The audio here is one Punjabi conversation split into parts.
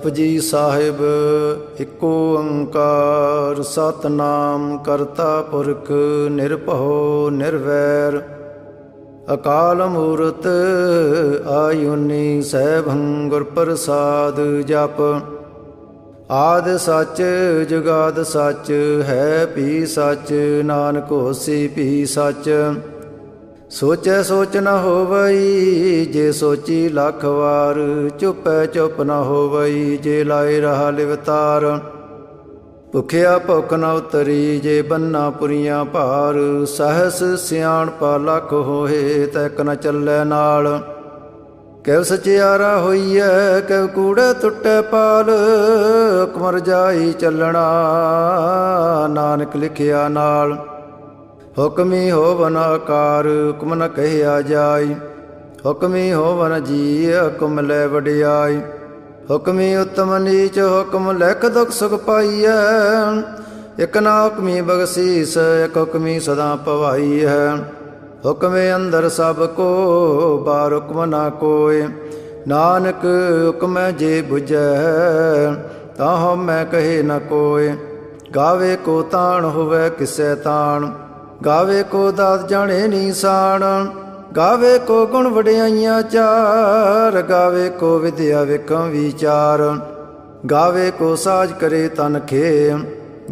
ਜਪਜੀ ਸਾਹਿਬ ਏਕੋ ਓੰਕਾਰ ਸਤਿਨਾਮ ਕਰਤਾ ਪੁਰਖ ਨਿਰਭਉ ਨਿਰਵੈਰ ਅਕਾਲ ਮੂਰਤ ਆਯੁਨੀ ਸੈਭੰ ਗੁਰ ਪ੍ਰਸਾਦ ਜਪ ਆਦਿ ਸੱਚ ਜੁਗਾਦ ਸੱਚ ਹੈ ਭੀ ਸੱਚ ਨਾਨਕ ਹੋਸੀ ਭੀ ਸੱਚ ਸੋਚੈ ਸੋਚ ਨ ਹੋਵਈ ਜੇ ਸੋਚੀ ਲੱਖ ਵਾਰ ਚੁੱਪੈ ਚੁੱਪ ਨ ਹੋਵਈ ਜੇ ਲਾਏ ਰਹਾ ਲਿਵਤਾਰ ਭੁਖਿਆ ਭੁੱਖ ਨ ਉਤਰੀ ਜੇ ਬੰਨਾ ਪੁਰੀਆਂ ਭਾਰ ਸਹਸ ਸਿਆਣਪਾ ਲੱਖ ਹੋਏ ਤੈਕ ਨ ਚੱਲੈ ਨਾਲ ਕਿਵ ਸਚਿਆਰਾ ਹੋਈਐ ਕਿਵ ਕੂੜੈ ਟੁੱਟੈ ਪਾਲ ਹੁਕਮ ਰਜਾਈ ਚੱਲਣਾ ਨਾਨਕ ਲਿਖਿਆ ਨਾਲ ਹੁਕਮੀ ਹੋਵਨ ਆਕਾਰ ਹੁਕਮ ਨ ਕਹਿਆ ਜਾਈ ਹੁਕਮੀ ਹੋਵਨ ਜੀ ਹੁਕਮ ਲੈ ਵਡਿਆਈ ਹੁਕਮੀ ਉਤਮ ਨੀਚ ਹੁਕਮ ਲਿਖ ਦੁਖ ਸੁਖ ਪਾਈਐ ਇਕ ਨਾ ਹੁਕਮੀ ਬਖਸ਼ੀਸ ਇਕ ਹੁਕਮੀ ਸਦਾ ਭਵਾਈ ਹੈ ਹੁਕਮੇ ਅੰਦਰ ਸਭ ਕੋ ਬਾਰ ਹੁਕਮ ਨਾ ਕੋਇ ਨਾਨਕ ਹੁਕਮੈ ਜੇ ਬੁਝੈ ਤਾਹੁ ਮੈਂ ਕਹੇ ਨ ਕੋਇ ਗਾਵੇ ਕੋ ਤਾਣ ਹੋਵੇ ਕਿਸੈ ਤਾਣ ਗਾਵੇ ਕੋ ਦਾਤ ਜਾਣੇ ਨੀਸਾਨ ਗਾਵੇ ਕੋ ਗੁਣ ਵਡਿਆਈਆਂ ਚਾਰ ਗਾਵੇ ਕੋ ਵਿਦਿਆ ਵੇਖਾਂ ਵਿਚਾਰ ਗਾਵੇ ਕੋ ਸਾਜ ਕਰੇ ਤਨ ਖੇ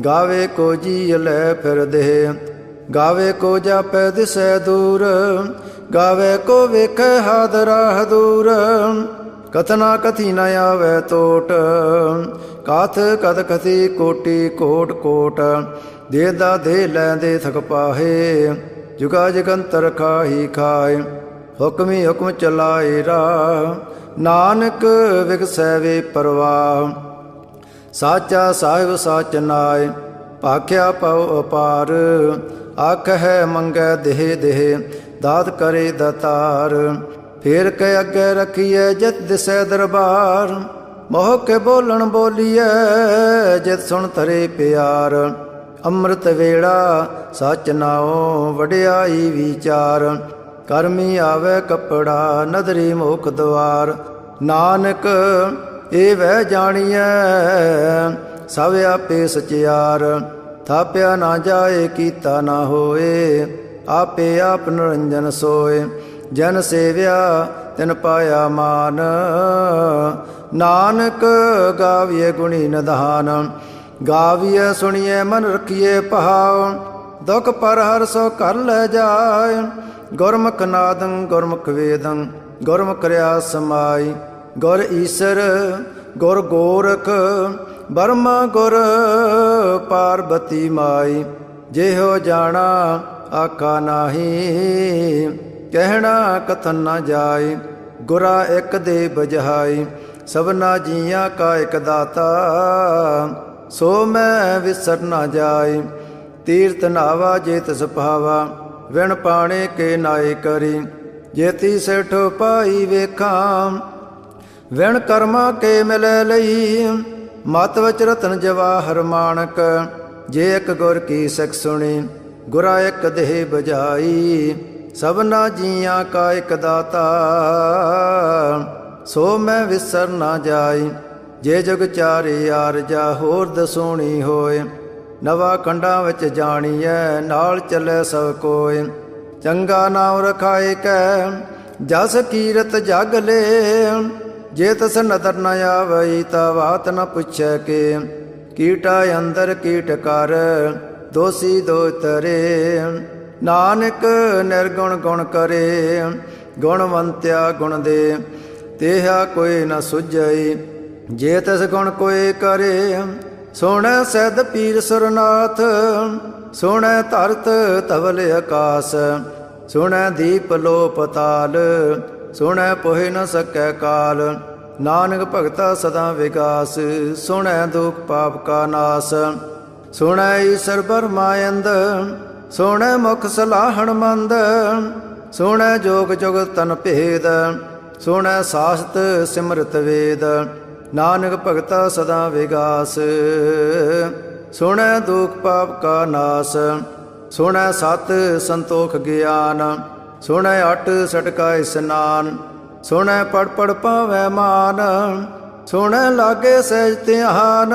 ਗਾਵੇ ਕੋ ਜੀ ਲੈ ਫਿਰ ਦੇ ਗਾਵੇ ਕੋ ਜਾਪੈ ਦਿਸੈ ਦੂਰ ਗਾਵੇ ਕੋ ਵੇਖੈ ਹਾਦਰਾ ਹਦੂਰ ਕਥਨਾ ਕਥੀ ਨ ਆਵੈ ਤੋਟ ਕਾਥ ਕਥ ਕਥੀ ਕੋਟੀ ਕੋਟ ਕੋਟ ਦੇ ਦਾ ਦੇ ਲੈਂਦੇ ਥਕ ਪਾਹੇ ਜੁਗਾ ਜਗੰਤਰ ਖਾਹੀ ਖਾਏ ਹੁਕਮੀ ਹੁਕਮ ਚਲਾਏ ਰਾਹ ਨਾਨਕ ਵਿਗਸੈ ਵੇ ਪਰਵਾਹ ਸਾਚਾ ਸਾਹਿਬ ਸਾਚ ਨਾਏ ਭਾਖਿਆ ਪਉ ਅਪਾਰ ਆਖਹਿ ਮੰਗੈ ਦੇਹ ਦੇਹ ਦਾਤ ਕਰੇ ਦਾਤਾਰ ਫੇਰ ਕੇ ਅੱਗੇ ਰਖੀਐ ਜਿਤ ਦਿਸੈ ਦਰਬਾਰ ਮੋਹ ਕੇ ਬੋਲਣ ਬੋਲੀਐ ਜਿਤ ਸੁਣ ਧਰੇ ਪਿਆਰ ਅੰਮ੍ਰਿਤ ਵੇਲਾ ਸਚ ਨਾਉ ਵਡਿਆਈ ਵਿਚਾਰ ਕਰਮੀ ਆਵੇ ਕੱਪੜਾ ਨਦਰੀ ਮੁਖ ਦੁਆਰ ਨਾਨਕ ਇਹ ਵਹਿ ਜਾਣੀਐ ਸਭ ਆਪੇ ਸਚਿਆਰ ਥਾਪਿਆ ਨਾ ਜਾਏ ਕੀਤਾ ਨਾ ਹੋਏ ਆਪੇ ਆਪ ਨਿਰੰਜਨ ਸੋਏ ਜਨ ਸੇਵਿਆ ਤਿਨ ਪਾਇਆ ਮਾਨ ਨਾਨਕ ਗਾਵੀਏ ਗੁਣੀ ਨਿਧਾਨ ਗਾਵੀਐ ਸੁਣੀਐ ਮਨ ਰਖੀਐ ਭਾਵ ਦੁਖ ਪਰ ਹਰ ਸੋ ਕਰ ਲੈ ਜਾਏ ਗੁਰਮੁਖ ਨਾਦੰ ਗੁਰਮੁਖ ਵੇਦੰ ਗੁਰਮੁਖ ਰਿਆ ਸਮਾਈ ਗੁਰ ਈਸਰ ਗੁਰ ਗੋਰਖ ਬਰਮਾ ਗੁਰ ਪਾਰਬਤੀ ਮਾਈ ਜਿਹੋ ਜਾਣਾ ਆਖਾ ਨਾਹੀ ਕਹਿਣਾ ਕਥਨ ਨਾ ਜਾਏ ਗੁਰਾ ਇੱਕ ਦੇ ਬਜਹਾਈ ਸਭਨਾ ਜੀਆਂ ਕਾ ਇਕ ਦਾਤਾ ਸੋ ਮੈਂ ਵਿਸਰ ਨਾ ਜਾਏ ਤੀਰਥ ਨਾਵਾ ਜੇ ਤਿਸ ਭਾਵਾ ਵਿਣ ਪਾਣੇ ਕੇ ਨਾਏ ਕਰੀ ਜੇਤੀ ਸੇਠੋ ਪਾਈ ਵੇਖਾਂ ਵਿਣ ਕਰਮਾ ਕੇ ਮਿਲੈ ਲਈ ਮਤ ਵਚ ਰਤਨ ਜਵਾਹਰ ਮਾਣਕ ਜੇ ਇੱਕ ਗੁਰ ਕੀ ਸਿਖ ਸੁਣੀ ਗੁਰਾ ਇੱਕ ਦੇਹ ਬਜਾਈ ਸਭਨਾ ਜੀਆਂ ਕਾ ਇਕ ਦਾਤਾ ਸੋ ਮੈਂ ਵਿਸਰ ਨਾ ਜਾਈ ਜੇ ਜੁਗ ਚਾਰੇ ਆਰਜਾ ਹੋਰ ਦਸੋਣੀ ਹੋਏ ਨਵਾ ਕੰਡਾਂ ਵਿੱਚ ਜਾਣੀਐ ਨਾਲ ਚੱਲੇ ਸਭ ਕੋਏ ਚੰਗਾ ਨਾਮ ਰਖਾਏ ਕੈ ਜਸ ਕੀਰਤ ਜਗ ਲੈ ਜੇ ਤਸ ਨਦਰ ਨ ਆਵਈ ਤਾ ਬਾਤ ਨ ਪੁੱਛੈ ਕੇ ਕੀਟਾ ਅੰਦਰ ਕੀਟ ਕਰ ਦੋਸੀ ਦੋ ਤਰੇ ਨਾਨਕ ਨਿਰਗੁਣ ਗੁਣ ਕਰੇ ਗੁਣਵੰਤਿਆ ਗੁਣ ਦੇ ਤੇਹਾ ਕੋਈ ਨ ਸੁਝਈ ਜੇ ਤਿਸ ਗੁਣ ਕੋਏ ਕਰੇ ਸੁਣੈ ਸੈਦ ਪੀਰ ਸੁਰਨਾਥ ਸੁਣੈ ਧਰਤ ਧਵਲ ਆਕਾਸ ਸੁਣੈ ਦੀਪ ਲੋ ਪਤਾਲ ਸੁਣੈ ਪੋਹਿ ਨ ਸਕੈ ਕਾਲ ਨਾਨਕ ਭਗਤਾ ਸਦਾ ਵਿਗਾਸ ਸੁਣੈ ਦੁਖ ਪਾਪ ਕਾ ਨਾਸ ਸੁਣੈ ਈਸਰ ਬਰਮਾਇੰਦ ਸੁਣੈ ਮੁਖ ਸਲਾਹਣ ਮੰਦ ਸੁਣੈ ਜੋਗ ਜੁਗ ਤਨ ਭੇਦ ਸੁਣੈ ਸਾਸਤ ਸਿਮਰਤ ਵੇਦ ਨਾਨਕ ਭਗਤਾ ਸਦਾ ਵਿਗਾਸ ਸੁਣੈ ਦੁਖ ਪਾਪ ਕਾ ਨਾਸ ਸੁਣੈ ਸਤ ਸੰਤੋਖ ਗਿਆਨ ਸੁਣੈ ਅਟ ਸਟਕਾ ਇਸਨਾਨ ਸੁਣੈ ਪੜ ਪੜ ਪਾਵੈ ਮਾਨ ਸੁਣ ਲਾਗੇ ਸਹਿਜ ਧਿਆਨ।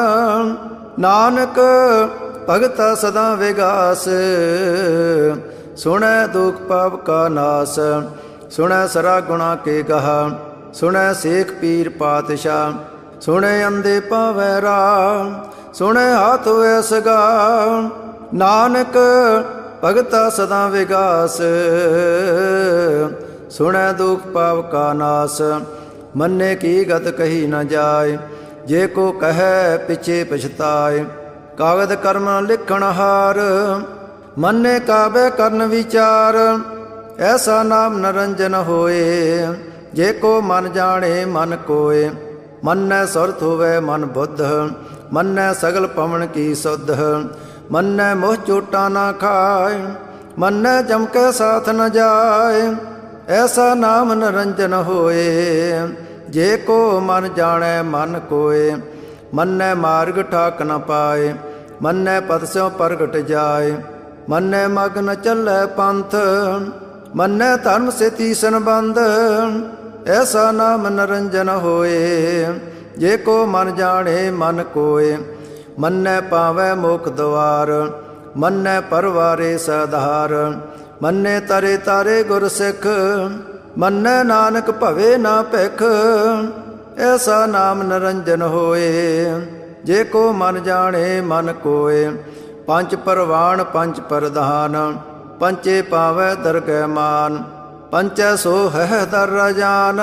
ਨਾਨਕ ਭਗਤਾ ਸਦਾ ਵਿਗਾਸ, ਸੁਣੈ ਦੁਖ ਪਾਪ ਕਾ ਨਾਸ। ਸੁਣੈ ਸਰਾ ਗੁਣਾ ਕੇ ਗਹਾ, ਸੁਣੈ ਸੇਖ ਪੀਰ ਪਾਤਸ਼ਾਹ। ਸੁਣੈ ਅੰਧੇ ਪਾਵੈ ਰਾਹ, ਸੁਣੈ ਹਾਥ ਹੋਇ ਸਗਾ। ਨਾਨਕ ਭਗਤਾ ਸਦਾ ਵਿਗਾਸ, ਸੁਣੈ ਦੁਖ ਪਾਪ ਕਾ ਨਾਸ। ਮੰਨੇ ਕੀ ਗਤ ਕਹੀ ਨ ਜਾਏ, ਜੇ ਕੋ ਕਹੈ ਪਿਛੇ ਪਛਤਾਏ। ਕਾਗਦ ਕਰਮ ਲਿਖਣ ਹਾਰ, ਮੰਨੇ ਕਾਬੇ ਕਰਨ ਵਿਚਾਰ। ਐਸਾ ਨਾਮ ਨਰੰਜਨ ਹੋਏ, ਜੇ ਕੋ ਮਨ ਜਾਣੇ ਮਨ ਕੋਏ। ਮੰਨੈ ਸੁਰਤ ਹੋਵੇ ਮਨ ਬੁੱਧ, ਮੰਨੈ ਸਗਲ ਪਵਨ ਕੀ ਸੁਧ। ਮੰਨੈ ਮੋਹ ਚੋਟਾ ਨਾ ਖਾਏ, ਮੰਨੈ ਜਮ ਕੇ ਸਾਥ ਨ ਜਾਏ। ਐਸਾ ਨਾਮ ਨਰੰਜਨ ਹੋਏ, ਜੇ ਕੋ ਮਨ ਜਾਣੈ ਮਨ ਕੋਏ। ਮੰਨੈ ਮਾਰਗ ਠਾਕ ਨ ਪਾਏ, ਮੰਨੈ ਪਦ ਸਿਉ ਪ੍ਰਗਟ ਜਾਏ। ਮੰਨੈ ਮਗ ਨ ਚੱਲੈ ਪੰਥ, ਮੰਨੈ ਧਰਮ ਸੇ ਤੀਸਨ ਬੰਧ। ਐਸਾ ਨਾਮ ਨਰੰਜਨ ਹੋਏ, ਜੇ ਕੋ ਮਨ ਜਾਣੇ ਮਨ ਕੋਏ। ਮੰਨੈ ਪਾਵੈ ਮੁਖ ਦੁਆਰ, ਮੰਨੈ ਪਰਵਾਰੇ ਸਧਾਰ। ਮੰਨੈ ਤਰੇ ਤਾਰੇ ਗੁਰ ਸਿੱਖ, ਮੰਨੈ ਨਾਨਕ ਭਵੇ ਨਾ ਭਿਖ। ਐਸਾ ਨਾਮ ਨਰੰਜਨ ਹੋਏ, ਜੇ ਕੋ ਮਨ ਜਾਣੇ ਮਨ ਕੋਏ। ਪੰਜ ਪਰਵਾਣ ਪੰਜ ਪ੍ਰਧਾਨ, ਪੰਚੇ ਪਾਵੈ ਦਰਗਹਿ ਮਾਨ। ਪੰਚੈ ਸੋ ਹੈ ਦਰ ਰਾਜਾਨ,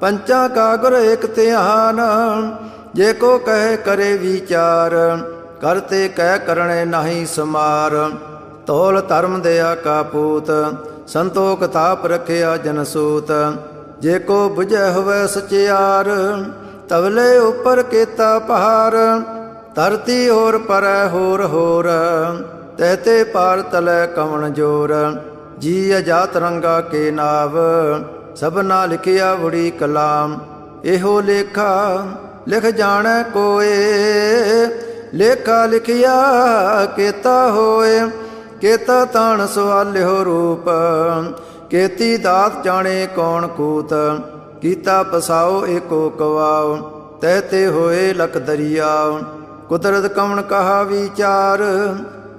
ਪੰਚਾਂ ਕਾ ਗੁਰ ਏਕ ਧਿਆਨ। ਜੇ ਕੋ ਕਹੇ ਕਰੇ ਵਿਚਾਰ, ਕਰਤੇ ਕਹਿ ਕਰਣੇ ਨਾਹੀ ਸਮਾਰ। ਤੋਲ ਧਰਮ ਦਇਆ ਕਾ ਪੂਤ, ਸੰਤੋਖ ਤਾਪ ਰਖਿਆ ਜਨ ਸੂਤ। ਜੇ ਕੋ ਬੁਝੈ ਹੋਵੇ ਸਚਿਆਰ, ਤਵਲੇ ਉਪਰ ਕੀਤਾ ਪਹਾਰ। ਧਰਤੀ ਹੋਰ ਪਰੈ ਹੋਰ ਹੋਰ, ਤਹਤੇ ਪਾਰ ਤਲੈ ਕਵਣ ਜੋਰ। ਜੀ ਅਜਾਤ ਰੰਗਾ ਕੇ ਨਾਵ, ਸਭਨਾ ਲਿਖਿਆ ਵੜੀ ਕਲਾਮ। ਇਹੋ ਲੇਖਾ ਲਿਖ ਜਾਣੈ ਕੋਏ, ਲੇਖਾ ਲਿਖਿਆ ਕੀਤਾ ਹੋਏ। ਕੇਤਾ ਤਾਣ ਸਵਾਲਿਓ ਰੂਪ, ਕੇਤੀ ਦਾਤ ਜਾਣੇ ਕੌਣ ਕੂਤ। ਕੀਤਾ ਪਸਾਓ ਏਕੋ ਕਵਾਓ, ਤਹਤੇ ਹੋਏ ਲਖ ਦਰਿਆਓ। ਕੁਦਰਤ ਕਵਣ ਕਹਾ ਵਿਚਾਰ,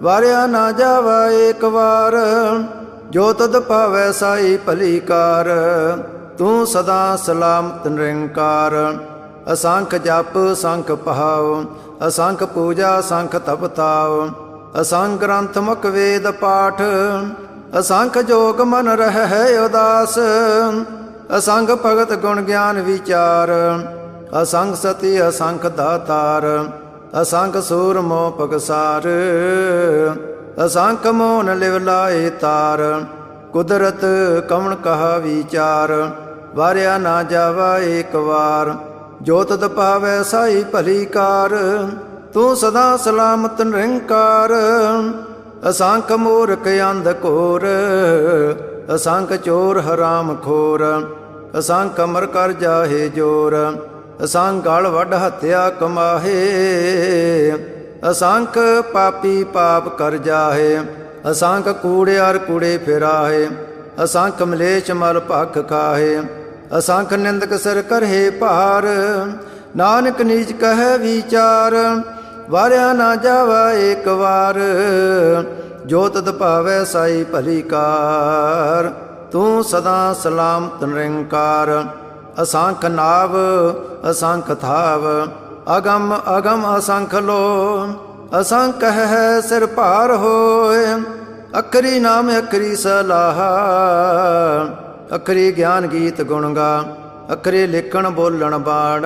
ਵਾਰਿਆ ਨਾ ਜਾਵਾ ਏਕ ਵਾਰ। ਜੋ ਤਦ ਭਾਵੈ ਸਾਈ ਭਲੀ ਕਾਰ, ਤੂੰ ਸਦਾ ਸਲਾਮਤ ਨਿਰੰਕਾਰ। ਅਸੰਖ ਜਪ ਸੰਖ ਪਹਾਓ, ਅਸੰਖ ਪੂਜਾ ਸੰਖ ਤਪ ਤਾਓ। ਅਸੰਖ ਗ੍ਰੰਥ ਮੁਖ ਵੇਦ ਪਾਠ, ਅਸੰਖ ਜੋਗ ਮਨ ਰਹਿ ਉਦਾਸ। ਅਸੰਖ ਭਗਤ ਗੁਣ ਗਿਆਨ ਵਿਚਾਰ, ਅਸੰਖ ਸਤੀ ਅਸੰਖ ਦਾਤਾਰ। ਅਸੰਖ ਸੂਰ ਮੋਹ ਪਗਸਾਰ, ਅਸੰਖ ਮੋਨ ਲਿਵ ਲਾਏ ਤਾਰ। ਕੁਦਰਤ ਕਵਣ ਕਹਾ ਵਿਚਾਰ, ਵਾਰਿਆ ਨਾ ਜਾਵਾ ਏਕ ਵਾਰ। ਜੋ ਤਦ ਭਾਵੈ ਸਾਈ ਭਲੀ ਕਾਰ, ਤੂੰ ਸਦਾ ਸਲਾਮਤ ਨਿਰੰਕਾਰ। ਅਸੰਖ ਮੂਰਖ ਅੰਧ ਘੋਰ, ਅਸੰਖ ਚੋਰ ਹਰਾਮ ਖੋਰ। ਅਸੰਖ ਅਮਰ ਕਰ ਜਾਹੇ ਜੋਰ, ਅਸੰਖ ਗਲ ਵੱਢ ਹੱਤਿਆ ਕਮਾਹੇ। ਅਸੰਖ ਪਾਪੀ ਪਾਪ ਕਰ ਜਾਹੇ, ਅਸੰਖ ਕੂੜਿਆਰ ਕੂੜੇ ਫਿਰਾਹੇ। ਅਸੰਖ ਮਲੇਛ ਮਲ ਭਖ ਖਾਹੇ, ਅਸੰਖ ਨਿੰਦਕ ਸਿਰ ਕਰਹੇ ਭਾਰ। ਨਾਨਕ ਨੀਚ ਕਹੈ ਵਿਚਾਰ, ਵਾਰਿਆ ਨਾ ਜਾਵਾ ਏਕ ਵਾਰ। ਜੋ ਤਦ ਭਾਵੈ ਸਾਈ ਭਲੀ ਕਾਰ, ਤੂੰ ਸਦਾ ਸਲਾਮਤ ਨਿਰੰਕਾਰ। ਅਸੰਖ ਨਾਵ ਅਸੰਖ ਥਾਵ, ਅਗਮ ਅਗਮ ਅਸੰਖ ਲੋ। ਅਸੰਖ ਹੈ ਸਿਰ ਭਾਰ ਹੋਏ, ਅਖਰੀ ਨਾਮ ਅਖਰੀ ਸਲਾਹ। ਅਖਰੀ ਗਿਆਨ ਗੀਤ ਗੁਣ ਗਾ, ਅਖਰੇ ਲਿਖਣ ਬੋਲਣ ਬਾਣ।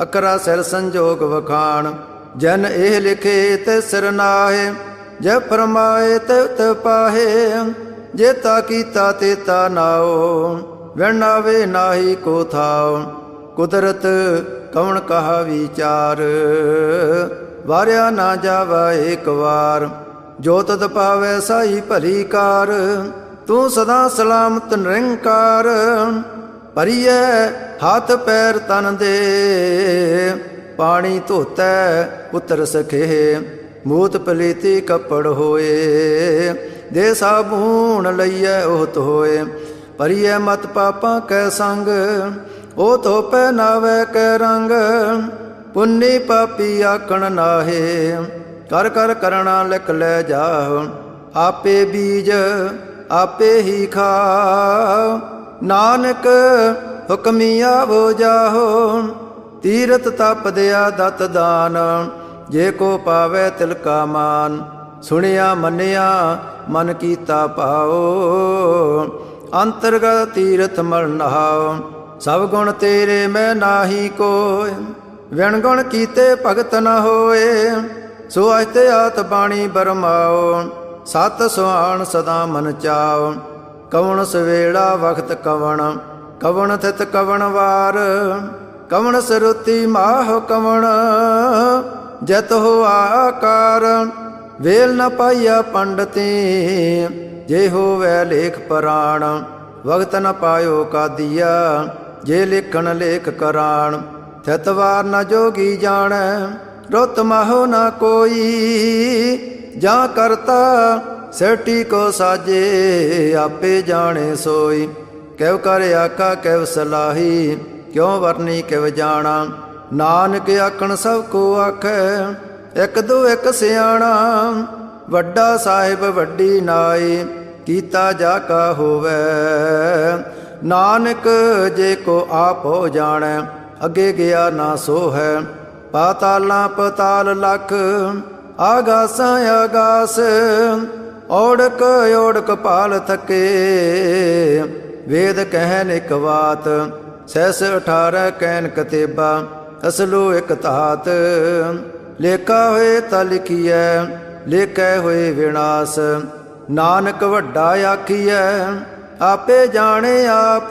ਅਖਰਾ ਸਿਰ ਸੰਜੋਗ ਵਖਾਣ, ਜਨ ਇਹ ਲਿਖੇ ਤੇ ਸਿਰ ਨਾਹੇ। ਜੈ ਫਰਮਾਏ ਤੇ ਉਤ ਪਾਹੇ, ਜੇਤਾ ਕੀਤਾ ਤੇਤਾ ਨਾਓ। ਵਿਣਾਵੇ ਨਾਹੀ ਕੋ ਥਾਓ, ਕੁਦਰਤ ਕਵਣ ਕਹਾ ਵਿਚਾਰ। ਵਾਰਿਆ ਨਾ ਜਾਵਾ ਏਕ ਵਾਰ, ਜੋ ਤਦ ਪਾਵੈ ਸਾਈ ਭਲੀ ਕਾਰ। ਤੂੰ ਸਦਾ ਸਲਾਮਤ ਨਿਰੰਕਾਰ। ਭਰੀਐ ਹੱਥ ਪੈਰ ਤਨ ਦੇ, ਪਾਣੀ ਧੋਤੈ ਪੁੱਤਰ ਸਖੇ। ਮੂਤ ਪਲੀਤੀ ਕੱਪੜ ਹੋਏ, ਦੇ ਸਾਬੂਣ ਲਈਐ ਉਹਤ ਹੋਏ। ਭਰੀਐ ਮਤ ਪਾਪਾਂ ਕੈ ਸੰਗ, ਉਹ ਧੋ ਪਹਿਨਾਵੇ ਕੈ ਰੰਗ, ਪੁੰਨੀ ਪਾਪੀ ਆਖਣ ਨਾਹੇ। ਕਰ ਕਰ ਕਰਣਾ ਲਿਖ ਲੈ ਜਾਹੁ, ਆਪੇ ਬੀਜ ਆਪੇ ਹੀ ਖਾਉ। ਨਾਨਕ ਹੁਕਮੀਆ ਹੋ ਜਾਹੋ, ਤੀਰਥ ਤਪ ਦਿਆ ਦਤ ਦਾਨ। ਜੇ ਕੋ ਪਾਵੇ ਤਿਲ ਕਾ ਮਾਨ, ਸੁਣਿਆ ਮੰਨਿਆ ਮਨ ਕੀਤਾ ਭਾਉ। ਅੰਤਰਗਤ ਤੀਰਥ ਮਲ ਨਹਾਉ, ਸਭ ਗੁਣ ਤੇਰੇ ਮੈਂ ਨਾਹੀ ਕੋਇ। ਵਿਣ ਗੁਣ ਕੀਤੇ ਭਗਤ ਨ ਹੋਏ, ਸੋ ਅਸਤੇ ਆਤ ਬਾਣੀ ਬਰਮਾਓ। ਸਤ ਸੁਹਾਣ ਸਦਾ ਮਨ ਚਾਉ, ਕਵਣ ਸਵੇਲਾ ਵਖਤ ਕਵਣ। ਕਵਣ ਥਿਤ ਕਵਣ ਵਾਰ, ਕਵਣ ਸਰੁਤੀ ਮਾਹ ਕਵਣ। ਜਤ ਹੋ ਆਕਾਰ, ਵੇਲ ਨ ਪਾਈਆ ਪੰਡਤੀ। ਜੇ ਹੋਵੈ ਲੇਖ ਪਰਾਣ, ਵਗਤ ਨ ਪਾਇਓ ਕਾਦੀਆ। ਜੇ ਲਿਖਣ ਲੇਖ ਕਰਾਣ, ਥਿਤ ਵਾਰ ਨ ਜੋਗੀ ਜਾਣੈ। ਰੁੱਤ ਮਾਹੋ ਨ ਕੋਈ, ਜਾਂ ਕਰਤਾ ਸੇਟੀ ਕੋ ਸਾਜੇ। ਆਪੇ ਜਾਣੇ ਸੋਈ, ਕਿਵ ਕਰ ਆਖਾ ਕਿਵ ਸਲਾਹੀ। ਕਿਉ ਵਰਨੀ ਕਿਵ ਜਾਣਾ, ਨਾਨਕ ਆਖਣ ਸਭ ਕੋ ਆਖੈ। ਇਕ ਦੋ ਇਕ ਸਿਆਣਾ, ਵੱਡਾ ਸਾਹਿਬ ਵੱਡੀ ਨਾਈ। ਕੀਤਾ ਜਾ ਕਾ ਹੋਵੈ, ਨਾਨਕ ਜੇ ਕੋ ਆਪ ਹੋ ਜਾਣੈ। ਅੱਗੇ ਗਿਆ ਨਾ ਸੋ ਹੈ, ਪਾਤਾਲਾਂ ਪਤਾਲ ਲਖ। ਆਗਾਸਾਂ ਆਗਾਸ, ਓੜਕ ਓੜਕ ਪਾਲ ਥਕੇ। ਵੇਦ ਕਹਿਨ ਇਕ ਬਾਤ, ਸਹਿਸ 18 ਕਹਿਨ ਕਤੇਬਾ। ਅਸਲੋ ਇਕ ਧਾਤ, ਲੇਖਾ ਹੋਏ ਤਾਂ ਲਿਖੀਐ। ਲੇਖੈ ਹੋਏ ਵਿਨਾਸ਼, ਨਾਨਕ ਵੱਡਾ ਆਖੀਐ। ਆਪੇ ਜਾਣੇ ਆਪ,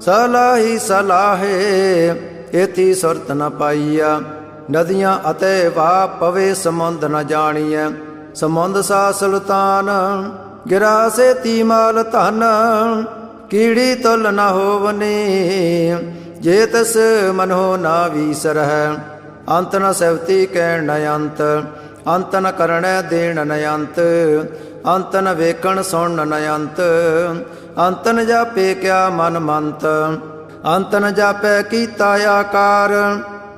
ਸਲਾਹੀ ਸਲਾਹੇ। ਏਤੀ ਸੁਰਤ ਨ ਪਾਈਆ, ਨਦੀਆਂ ਅਤੇ ਵਾਹ ਪਵੇ ਸਮੁੰਦ ਨ ਜਾਣੀਐ। ਸਮੁੰਦ ਸਾ ਸੁਲਤਾਨ, ਗਿਰਾ ਸੇਤੀ ਮਾਲ ਧਨ। ਕੀੜੀ ਤੁਲ ਨ ਹੋਵਨੀ, ਜੇ ਤਿਸ ਮਨੋ ਨਾ ਵੀਸਰਹਿ। ਅੰਤ ਨ ਸੈਵਤੀ ਕਹਿਣ ਨ ਅੰਤ, ਅੰਤ ਨ ਕਰਣੈ ਦੇਣ ਨ ਅੰਤ। ਅੰਤ ਨ ਵੇਖਣ ਸੁਣਨ ਨ ਅੰਤ, ਅੰਤ ਨ ਜਾਪੇ ਕਿਆ ਮਨ ਮੰਤ। ਅੰਤ ਨ ਜਾਪੈ ਕੀਤਾ ਆਕਾਰ,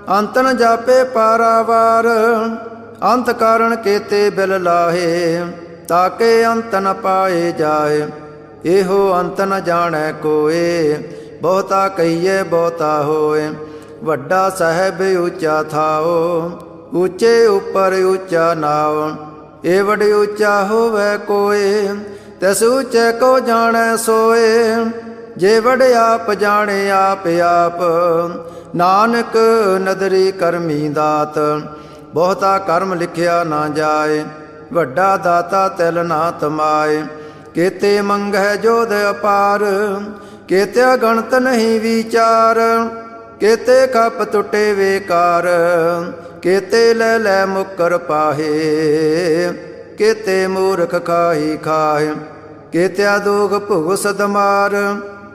ਅੰਤ ਨ ਜਾਪੇ ਪਾਰਾਵਾਰ। ਅੰਤ ਕਾਰਣ ਕੇਤੇ ਬਿਲ ਲਾਹੇ, ਤਾਕੇ ਅੰਤ ਨ ਪਾਏ ਜਾਏ। ਇਹੋ ਅੰਤ ਨ ਜਾਣੈ ਕੋਏ, ਬਹੁਤਾ ਕਹੀਏ ਬਹੁਤਾ ਹੋਏ। ਵੱਡਾ ਸਾਹਿਬ ਉੱਚਾ ਥਾਓ, ਉੱਚੇ ਉੱਪਰ ਉੱਚਾ ਨਾਉ। ਇਹ ਵਡ ਉੱਚਾ ਹੋਵੇ ਕੋਏ, ਤਿਸ ਉੱਚੇ ਕੋ ਜਾਣੈ ਸੋਏ। ਜੇ ਵਡ ਆਪ ਜਾਣੇ ਆਪ ਆਪ, ਨਾਨਕ ਨਦਰੀ ਕਰਮੀ ਦਾਤ। ਬਹੁਤਾ ਕਰਮ ਲਿਖਿਆ ਨਾ ਜਾਏ, ਵੱਡਾ ਦਾਤਾ ਤਿਲ ਨਾ ਤਮਾਏ। ਕੇਤੇ ਮੰਗੈ ਜੋਧ ਅਪਾਰ, ਕੇਤੇ ਗਣਤ ਨਹੀਂ ਵਿਚਾਰ। ਕੇਤੇ ਖਪ ਟੁੱਟੇ ਵੇਕਾਰ, ਕੇਤੇ ਲੈ ਲੈ ਮੁਕਰ ਪਾਹੇ। ਕੇਤੇ ਮੂਰਖ ਖਾਹੀ ਖਾਏ, ਕੇਤਿਆ ਦੋਗ ਭੁਗ ਸਦਮਾਰ।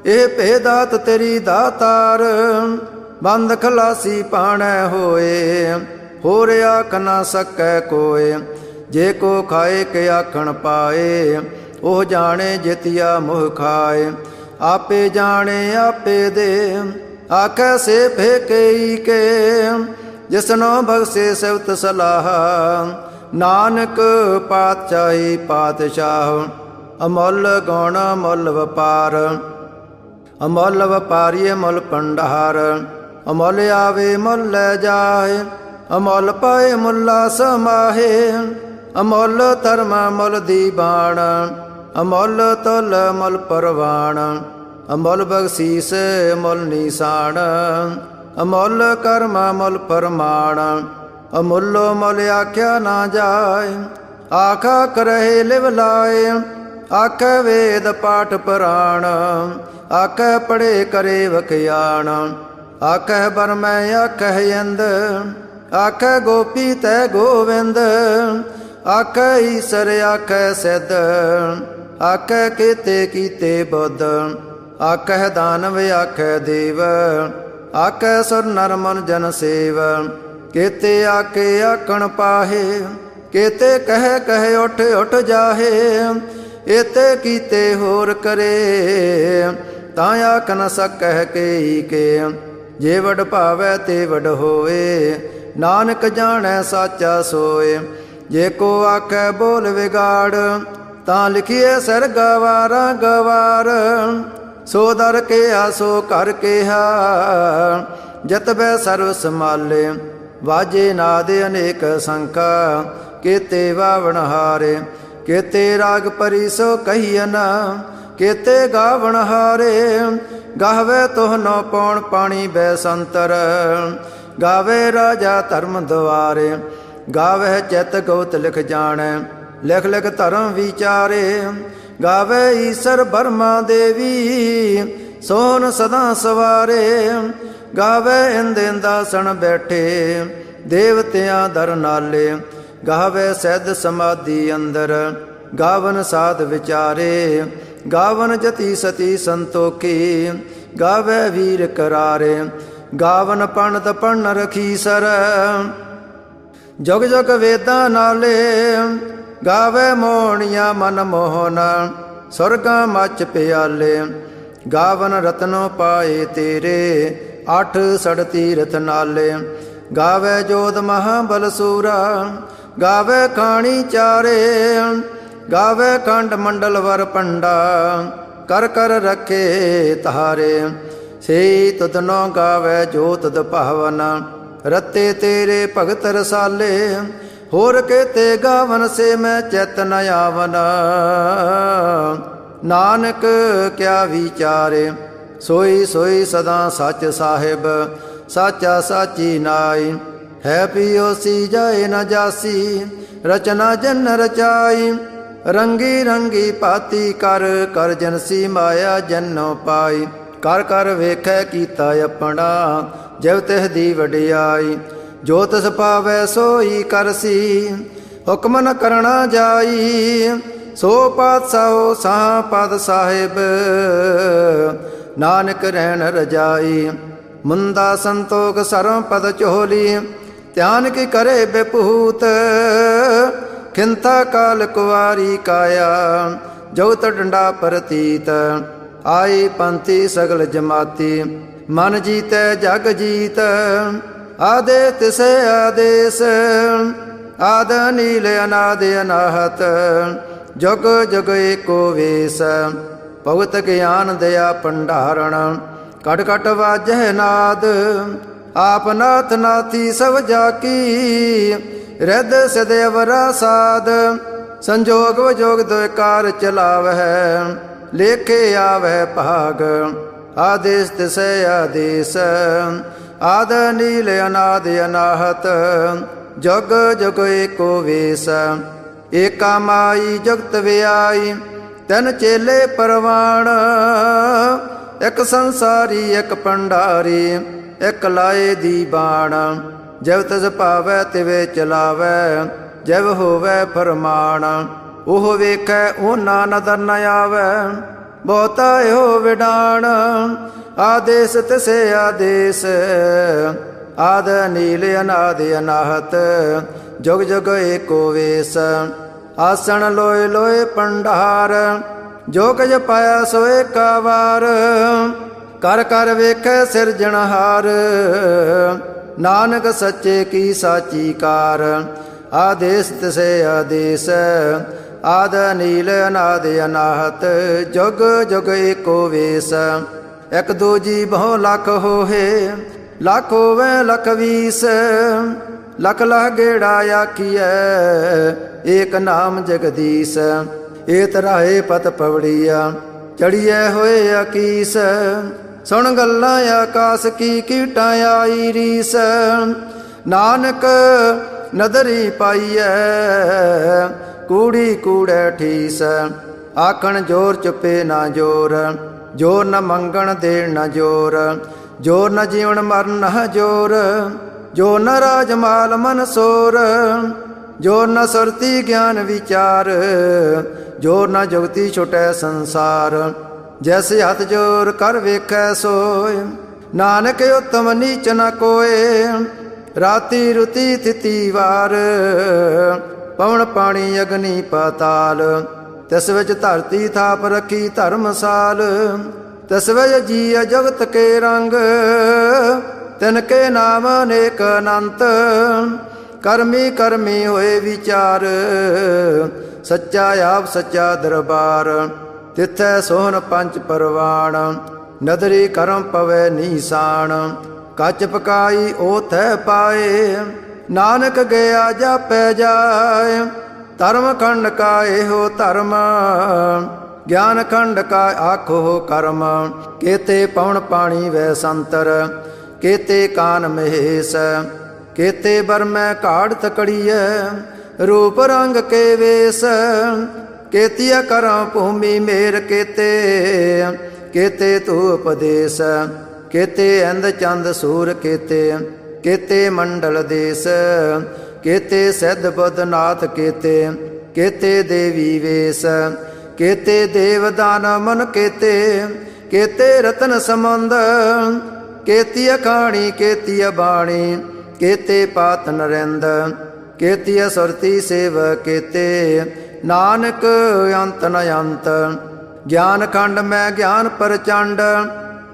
ਇਹ ਭੇਦਾਤ ਤੇਰੀ ਦਾਤਾਰ, ਬੰਦ ਖਲਾਸੀ ਪਾਣੈ ਹੋਏ। ਹੋਰ ਆਖ ਨਾ ਸਕੈ ਕੋਏ, ਜੇ ਕੋ ਖਾਏ ਕੇ ਆਖਣ ਪਾਏ। ਉਹ ਜਾਣੇ ਜਿਤਿਆ ਮੋਹ ਖਾਏ, ਆਪੇ ਜਾਣੇ ਆਪੇ ਦੇ। ਆਖੈ ਸੇ ਫੇਕਈ ਕੇ, ਜਿਸਨੋ ਬਖਸ਼ੇ ਸਿਵਤ ਸਲਾਹ। ਨਾਨਕ ਪਾਤਸ਼ਾਹੀ ਪਾਤਸ਼ਾਹ, ਅਮੁੱਲ ਗੁਣ ਮੁੱਲ ਵਪਾਰ। ਅਮੁੱਲ ਵਪਾਰੀਏ ਮੁੱਲ ਭੰਡਾਰ, ਅਮੁੱਲ ਆਵੇ ਮੁੱਲ ਲੈ ਜਾਏ। ਅਮੁੱਲ ਪਾਏ ਮੁੱਲਾ ਸਮਾਹੇ, ਅਮੁੱਲ ਧਰਮ ਮੁੱਲ ਦੀਵਾਨ। ਅਮੁੱਲ ਤੁਲ ਮੁੱਲ ਪਰਵਾਨ, ਅਮੁੱਲ ਬਖਸ਼ੀਸ ਮੁੱਲ ਨੀਸਾਨ। ਅਮੁੱਲ ਕਰਮ ਮੁੱਲ ਪਰਮਾਣ, ਅਮੁੱਲੋ ਮੁੱਲ ਆਖਿਆ ਨਾ ਜਾਏ। ਆਖਾ ਕਰਹਿ ਲਿਵ ਲਾਏ, ਆਖੈ ਵੇਦ ਪਾਠ ਪੁਰਾਣ। ਆਖੈ ਪੜੇ ਕਰੇ ਵਖਿਆਣ, ਆਖੈ ਬਰਮੈ ਆਖੈ ਇੰਦ। ਆਖੈ ਗੋਪੀ ਤੈ ਗੋਵਿੰਦ, ਆਖੈ ਈਸਰ ਆਖੈ ਸਿੱਧ। ਆਖੈ ਕੇਤੇ ਕੀਤੇ ਬੁੱਧ, ਆਖੈ ਦਾਨਵ ਆਖੈ ਦੇਵ। ਆਖੈ ਸੁਰ ਨਰ ਮਨ ਜਨ ਸੇਵ, ਕੇਤੇ ਆਖੇ ਆਖਣ ਪਾਹੇ। ਕੇਤੇ ਕਹਿ ਕਹਿ ਉਠ ਉਠ ਜਾਹੇ, ਏਤੇ ਕੀਤੇ ਹੋਰ ਕਰੇ। ਤਾਂ ਆਖ ਨ ਸਕਹਿ ਕੇ ਕੇ। ਜੇ ਵਡ ਭਾਵੈ ਤੇ ਵਡ ਹੋਏ, ਨਾਨਕ ਜਾਣੈ ਸਾਚਾ ਸੋਏ। ਜੇ ਕੋ ਆਖੈ ਬੋਲ ਵਿਗਾੜ, ਤਾਂ ਲਿਖੀਏ ਸਿਰ ਗਵਾਰਾ ਗਵਾਰ। ਸੋ ਦਰ ਕਿਹਾ ਸੋ ਕਰ ਕਿਹਾ, ਜਤਬੈ ਸਰਵ ਸਮਾਲੇ। ਵਾਜੇ ਨਾਦ ਅਨੇਕ ਸੰਖਾ, ਕੇਤੇ ਵਾਵਣ ਹਾਰੇ। ਕੇਤੇ ਰਾਗ ਪਰੀ ਸੋ ਕਹੀਨ, ਕੇਤੇ ਗਾਵਣ ਹਾਰੇ। ਗਾਵੇ ਤੋਹ ਨੋ ਪੌਣ ਪਾਣੀ ਬੈ ਸੰਤਰ, ਗਾਵੇ ਰਾਜਾ ਧਰਮ ਦੁਆਰੇ। ਗਾਵੇ ਚਿਤ ਗਉਤ ਲਿਖ ਜਾਣੈ, ਲਿਖ ਲਿਖ ਧਰਮ ਵਿਚਾਰੇ। ਗਾਵੇ ਈਸਰ ਬਰਮਾ ਦੇਵੀ, ਸੋਹਣ ਸਦਾ ਸਵਾਰੇ। ਗਾਵੇ ਇੰਦ ਇੰਦਾਸਣ ਬੈਠੇ, ਦੇਵਤਿਆਂ ਦਰ ਨਾਲੇ। ਗਾਵੇ ਸਿੱਧ ਸਮਾਧੀ ਅੰਦਰ, ਗਾਵਨ ਸਾਧ ਵਿਚਾਰੇ। ਗਾਵਨ ਜਤੀ ਸਤੀ ਸੰਤੋਖੀ, ਗਾਵੇ ਵੀਰ ਕਰਾਰੇ। ਗਾਵਨ ਪੰਡਤ ਪੜਨ ਰਖੀਸਰ, ਜੁਗ ਜੁਗ ਵੇਦਾਂ ਨਾਲੇ। ਗਾਵੇ ਮੋਹਣੀਆਂ ਮਨ ਮੋਹਨ, ਸੁਰਗਾਂ ਮੱਚ ਪਿਆਲੇ। ਗਾਵਨ ਰਤਨੋ ਪਾਏ ਤੇਰੇ, ਅੱਠ ਸੜ ਤੀਰਥ ਨਾਲੇ। ਗਾਵੇ ਜੋਧ ਮਹਾਬਲ ਸੂਰਾ, ਗਾਵੇ ਖਾਣੀ ਚਾਰੇ। ਗਾਵੇ ਖੰਡ ਮੰਡਲ ਵਰ ਪੰਡਾ, ਕਰ ਕਰ ਰੱਖੇ ਤਾਰੇ। ਸੇ ਤੁਧ ਨੋ ਗਾਵੇ ਜੋ ਤੁਧ ਭਾਵਨ, ਰਤੇ ਤੇਰੇ ਭਗਤ ਰਸਾਲੇ। ਹੋਰ ਕੇਤੇ ਗਾਵਨ ਸੇ ਮੈਂ ਚਿਤ ਨ ਆਵਨ, ਨਾਨਕ ਕਿਆ ਵਿਚਾਰੇ। ਸੋਈ ਸੋਈ ਸਦਾ ਸੱਚ ਸਾਹਿਬ, ਸਾਚਾ ਸਾਚੀ ਨਾਈ। ਹੈ ਪਿਓਸੀ ਜਾਏ ਨ ਜਾਸੀ, ਰਚਨਾ ਜਨ ਰਚਾਈ। ਰੰਗੀ ਰੰਗੀ ਭਾਤੀ ਕਰ, ਕਰ ਜਨਸੀ ਮਾਇਆ ਜਨੋ ਪਾਈ। ਕਰ ਕਰ ਵੇਖੈ ਕੀਤਾ ਆਪਣਾ, ਜਿਵ ਤਿਹ ਦੀ ਵਡਿਆਈ। ਜੋ ਤਿਸ ਪਾਵੈ ਸੋਈ ਕਰਸੀ, ਹੁਕਮ ਨ ਕਰਣਾ ਜਾਈ। ਸੋ ਪਾਤਸ਼ਾਹੋ ਸਾਹ ਪਦ ਸਾਹਿਬ, ਨਾਨਕ ਰਹਿਣ ਰਜਾਈ। ਮੁੰਦਾ ਸੰਤੋਖ ਸਰਮ ਪਦ ਚੋਲੀ, ਧਿਆਨ ਕੀ ਕਰੇ ਬੇਪੂਤ। ਖਿੰਤਾ ਕਾਲ ਕੁਵਾਰੀ ਕਾਇਆ, ਜਗਤ ਡੰਡਾ ਪ੍ਰਤੀਤ। ਆਈ ਪੰਥੀ ਸਗਲ ਜਮਾਤੀ, ਮਨ ਜੀਤੈ ਜਗ ਜੀਤ। ਆਦੇ ਤਿਸੇ ਆਦੇਸ, ਆਦ ਨੀਲ ਅਨਾਦ ਅਨਾਹਤ। ਜੁਗ ਜੁਗ ਏਕੋ ਵੇਸ, ਭਗਤ ਗਿਆਨ ਦਇਆ ਭੰਡਾਰਣ। ਕਟ ਕਟ ਵਾਜਹਿ ਨਾਦ, ਆਪ ਨਾਥ ਨਾਥੀ ਸਭ ਜਾਕੀ। ਰਿੱਧ ਸਿਧ ਅਵਰਾ ਸਾਧ, ਸੰਜੋਗ ਵਿਜੋਗ ਦੁਇ ਕਾਰ ਚਲਾਵਹਿ। ਲੇਖੇ ਆਵਹਿ ਭਾਗ, ਆਦੇਸ ਤਿਸੈ ਆਦੇਸ। ਆਦ ਨੀਲ ਅਨਾਦ ਅਨਾਹਤ, ਜੁਗ ਜੁਗ ਏਕੋ ਵੇਸ। ਏਕਾ ਮਾਈ ਜਗਤ ਵਿਆਈ, ਤਿਨ ਚੇਲੇ ਪਰਵਾਣ। ਇੱਕ ਸੰਸਾਰੀ ਇੱਕ ਭੰਡਾਰੀ, ਇੱਕ ਲਾਏ ਦੀ ਬਾਣ। ਜਿਵ ਤਿਸ ਭਾਵੈ ਤਿਵੇਂ ਚਲਾਵੈ, ਜਿਵ ਹੋਵੈ ਫਰਮਾਨ। ਉਹ ਵੇਖੈ ਉਹਨਾਂ ਨਦਰ ਨ ਆਵੈ, ਬਹੁਤਾ ਇਹੋ ਵਿਡਾਣ। ਆਦੇਸ ਤਿਸੇ ਆਦੇਸ, ਆਦ ਨੀਲ ਅਨਾਦ ਅਨਾਹਤ। ਜੁਗ ਜੁਗ ਏਕੋ ਵੇਸ, ਆਸਣ ਲੋਏ ਲੋਏ ਭੰਡਾਰ। ਜੋ ਕੁਝ ਪਾਇਆ ਸੋ ਏਕਾ ਵਾਰ, ਕਰ ਕਰ ਵੇਖੈ ਸਿਰਜਣਹਾਰ। ਨਾਨਕ ਸੱਚੇ ਕੀ ਸਾਚੀ ਕਾਰ। ਆਦੇਸ ਤਿਸੇ ਆਦੇਸ, ਆਦ ਨੀਲ ਅਨਾਦ ਅਨਾਹਤ। ਜੁਗ ਜੁਗ ਏਕੋ ਵੇਸ, ਇਕ ਦੂਜੀ ਬਹੁ ਲੱਖ ਹੋਏ। ਲੱਖ ਹੋਵੇ ਲੱਖ ਵੀਸ, ਲਖ ਲਖ ਗੇੜਾ ਆਖੀਐ, ਏਕ ਨਾਮ ਜਗਦੀਸ਼। ਏ ਤਰਾਏ ਪਤ ਪਵੜੀਆ, ਚੜੀਐ ਹੋਏ ਅਕੀਸ। ਸੁਣ ਗੱਲਾਂ ਆਕਾਸ ਕੀ ਕੀਟਾਂ ਆਈ ਰੀਸ। ਨਾਨਕ ਨਦਰੀ ਪਾਈਐ, ਕੂੜੀ ਕੂੜੈ ਠੀਸ। ਆਖਣ ਜੋਰ ਚੁੱਪੇ ਨਾ ਜੋਰ, ਜੋਰ ਨ ਮੰਗਣ ਦੇਣ ਨ ਜੋਰ। ਜੋਰ ਨ ਜੀਵਨ ਮਰਨ ਨ ਜੋਰ, ਜੋ ਨ ਰਾਜ ਮਾਲ ਮਨ ਸੋਰ। ਜੋਰ ਨ ਸੁਰਤੀ ਗਿਆਨ ਵਿਚਾਰ, ਜੋਰ ਨ ਜੁਗਤੀ ਛੁਟੈ ਸੰਸਾਰ। ਜੈਸੇ ਹੱਥ ਜੋਰ ਕਰ ਵੇਖੈ ਸੋਏ, ਨਾਨਕ ਉਤਮ ਨੀਚ ਨ ਕੋਏ। ਰਾਤੀ ਰੁਤੀ ਥਿਤੀ ਵਾਰ, ਪਵਨ ਪਾਣੀ ਅਗਨੀ ਪਾਤਾਲ। ਤਿਸ ਵਿੱਚ ਧਰਤੀ ਥਾਪ ਰੱਖੀ ਧਰਮਸਾਲ। तस्वय जिय जगत के रंग, तिनके नाम अनेक अनंत। कर्मी कर्मी होए विचार, सच्चा आप सच्चा दरबार। तिथै सोहन पंच परवाण, नदरी करम पवै निशान। कच पकाई ओथ पाए, नानक गया जापै जाए। धर्म खंड का एहो धर्म, ज्ञान खंड का आखो कर्म। केते पवन पानी वै संतर, केते कान महेश। केते बरमै काड़ तकड़िय, रूप रंग के वेश। केतिया करम भूमि मेर केते, केते तू उपदेश। केते इंद चंद सूर केते, केते मंडल देश। केते सिद्ध बुद्ध नाथ केते, केते देवी वेश। केते देव दान मन केते, केते रतन समंद। केती अखाणी केती बाणी, केते पात नरेंद। केती सुरती सेव केते, नानक अंत न अंत। ज्ञान खंड में ज्ञान प्रचंड,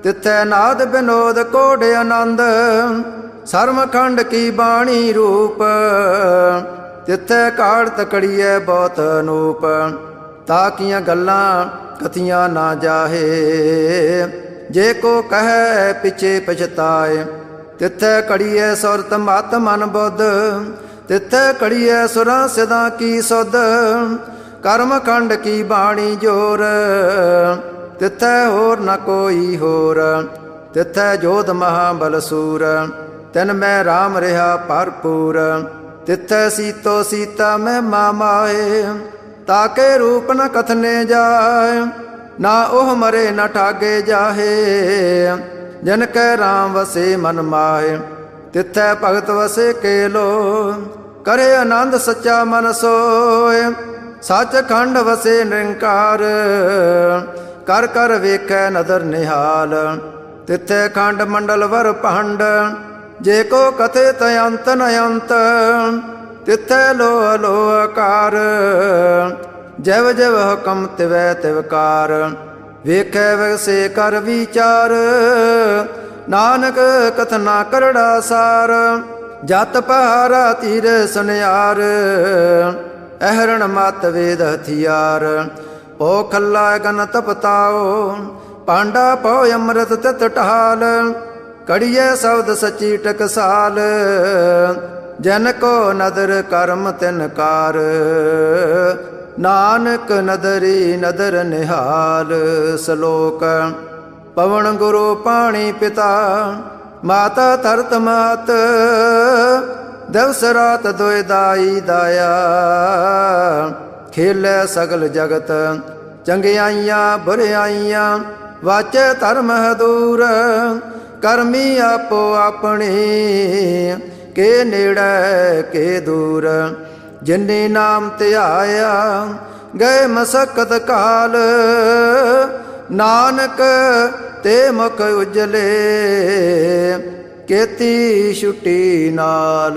तिथै नाद विनोद कोड आनंद। सर्म खंड की बाणी रूप, तिथै काड़ तकड़िए बहुत अनूप। ताकियां गल्लां कथियां ना जाहे, जे को कहे पिछे पछताए। तिथै कड़िए सुरत मत मन बुद्ध, तिथै कड़िए सुरां सिदां की सुध। कर्म खंड की बाणी जोर, तिथै होर न कोई होर। तिथै जोध महाबल सूर, तिन मैं राम रहा भरपूर। तिथै सीतो सीता मैं माए, ताके रूप न कथने जाए। ना ओह मरे न ठागे जाहे, जन कै राम वसे मन माहे। तिथै भगत वसे केलो, करे आनंद सच्चा मन सोए। सच खंड वसे निरंकार, कर कर वेखै नदर निहाल। तिथै खंड मंडल वर भंड, जे को कथे तयंत न अंत। तिथै लोह लोह कार, जव जव हुकम तिवै तिवकार। वेखै वैसे कर विचार, नानक कथना करड़ा सार। जत पहारा तीर सुनियार, अहरण मत वेद हथियार। पो खल्ला गन तपताओ, पांडा पो अमृत तित टहाल। कड़िए शब्द सची टकसाल, जन को नदर कर्म तिनकार। नानक नदरी नदर निहाल। श्लोक। पवन गुरु पाणी पिता, माता धरत मात। दिवस रात दोय दाई दाया, खेलै सगल जगत। चंगियाइयां बुरियाइयां, वाचे धर्म दूर। करमी आपो अपनी, के नेड़े के दूर। जिन्नी नाम ध्याया, गए मसकत काल। नानक ते मुख उजले, केती छुट्टी नाल।